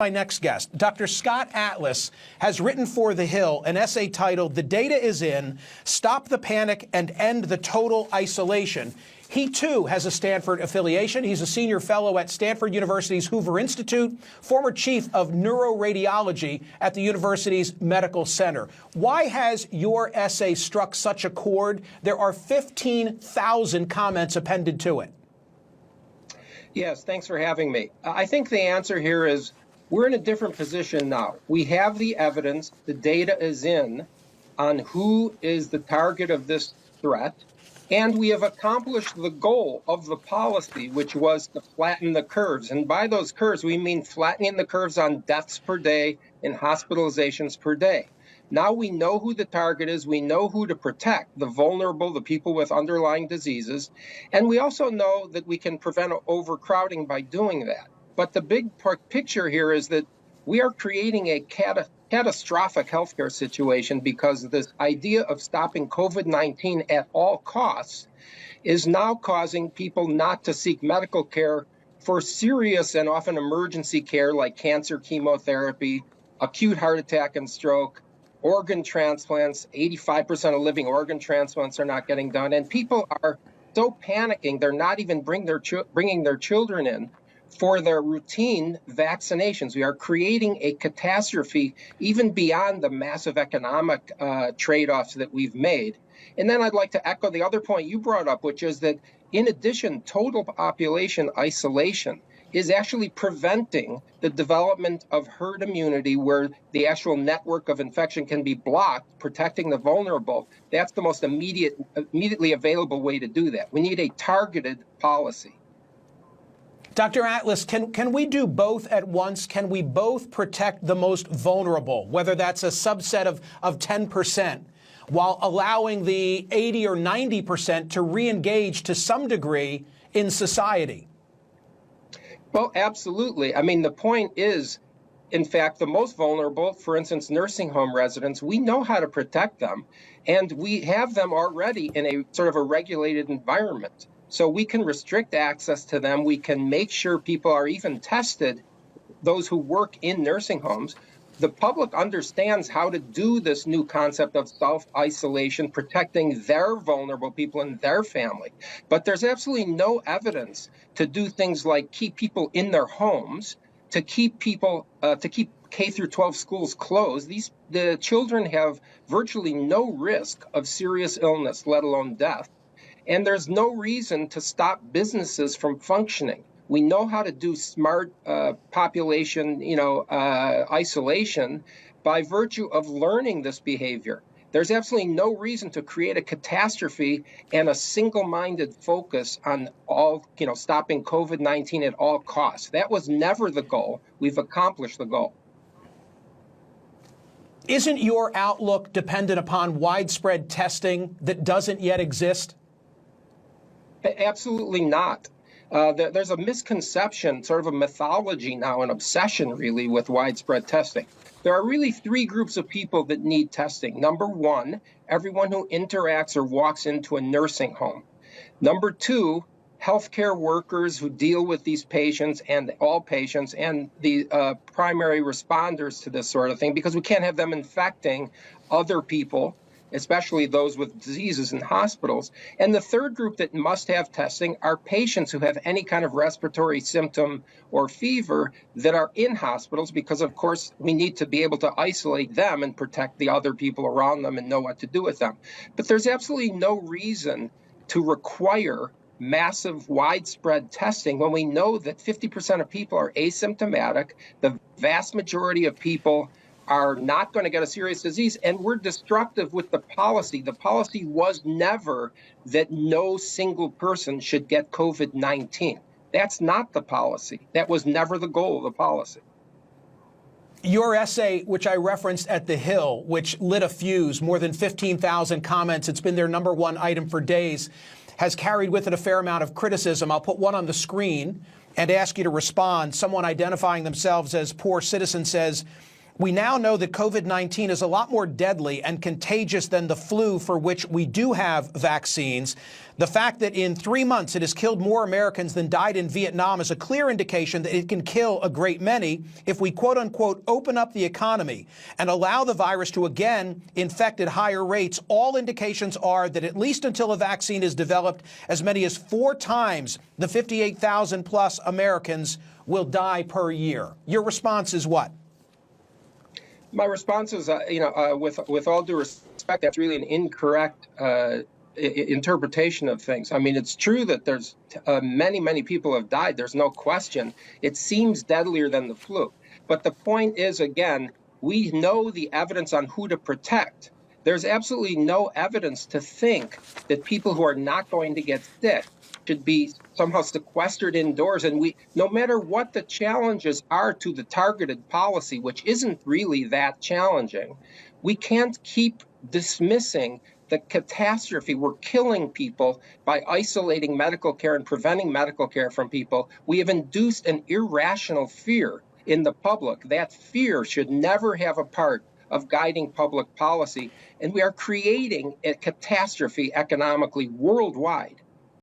My next guest, Dr. Scott Atlas, has written for The Hill an essay titled "The Data is In, Stop the Panic and End the Total Isolation." He, too, has a Stanford affiliation. He's a senior fellow at Stanford University's Hoover Institute, former chief of neuroradiology at the university's medical center. Why has your essay struck such a chord? There are 15,000 comments appended to it. Yes, thanks for having me. I think the answer here is we're in a different position now. We have the evidence, the data is in on who is the target of this threat, and we have accomplished the goal of the policy, which was to flatten the curves. And by those curves, we mean flattening the curves on deaths per day and hospitalizations per day. Now we know who the target is. We know who to protect, the vulnerable, the people with underlying diseases. And we also know that we can prevent overcrowding by doing that. But the big picture here is that we are creating a catastrophic healthcare situation because this idea of stopping COVID-19 at all costs is now causing people not to seek medical care for serious and often emergency care like cancer, chemotherapy, acute heart attack and stroke, organ transplants. 85% of living organ transplants are not getting done. And people are so panicking, they're not even bringing their children in for their routine vaccinations. We are creating a catastrophe even beyond the massive economic trade-offs that we've made. And then I'd like to echo the other point you brought up, which is that in addition, total population isolation is actually preventing the development of herd immunity where the actual network of infection can be blocked, protecting the vulnerable. That's the most immediately available way to do that. We need a targeted policy. Dr. Atlas, can we do both at once? Can we both protect the most vulnerable, whether that's a subset of 10%, while allowing the 80 or 90% to re-engage to some degree in society? Well, absolutely. I mean, the point is, in fact, the most vulnerable, for instance, nursing home residents, we know how to protect them, and we have them already in a sort of a regulated environment. So we can restrict access to them. We can make sure people are even tested, those who work in nursing homes. The public understands how to do this new concept of self-isolation, protecting their vulnerable people and their family. But there's absolutely no evidence to do things like keep people in their homes, to keep people, to keep K through 12 schools closed. The children have virtually no risk of serious illness, let alone death. And there's no reason to stop businesses from functioning. We know how to do smart population, isolation by virtue of learning this behavior. There's absolutely no reason to create a catastrophe and a single-minded focus on stopping COVID-19 at all costs. That was never the goal. We've accomplished the goal. Isn't your outlook dependent upon widespread testing that doesn't yet exist? Absolutely not. There's a misconception, sort of a mythology now, an obsession really with widespread testing. There are really three groups of people that need testing. Number one, everyone who interacts or walks into a nursing home. Number two, healthcare workers who deal with these patients and all patients and the primary responders to this sort of thing, because we can't have them infecting other people, especially those with diseases in hospitals. And the third group that must have testing are patients who have any kind of respiratory symptom or fever that are in hospitals, because of course we need to be able to isolate them and protect the other people around them and know what to do with them. But there's absolutely no reason to require massive widespread testing when we know that 50% of people are asymptomatic, the vast majority of people are not going to get a serious disease, and we're destructive with the policy. The policy was never that no single person should get COVID-19. That's not the policy. That was never the goal of the policy. Your essay, which I referenced at The Hill, which lit a fuse, more than 15,000 comments, it's been their #1 item for days, has carried with it a fair amount of criticism. I'll put one on the screen and ask you to respond. Someone identifying themselves as Poor Citizen says, We now know that COVID-19 is a lot more deadly and contagious than the flu, for which we do have vaccines. The fact that in 3 months it has killed more Americans than died in Vietnam is a clear indication that it can kill a great many if we, quote unquote, open up the economy and allow the virus to again infect at higher rates. All indications are that at least until a vaccine is developed, as many as 4 times the 58,000 plus Americans will die per year. Your response is what? My response is, with all due respect, that's really an incorrect interpretation of things. I mean, it's true that there's many people have died. There's no question. It seems deadlier than the flu. But the point is, again, we know the evidence on who to protect. There's absolutely no evidence to think that people who are not going to get sick should be somehow sequestered indoors. And no matter what the challenges are to the targeted policy, which isn't really that challenging, we can't keep dismissing the catastrophe. We're killing people by isolating medical care and preventing medical care from people. We have induced an irrational fear in the public. That fear should never have a part of guiding public policy. And we are creating a catastrophe economically worldwide.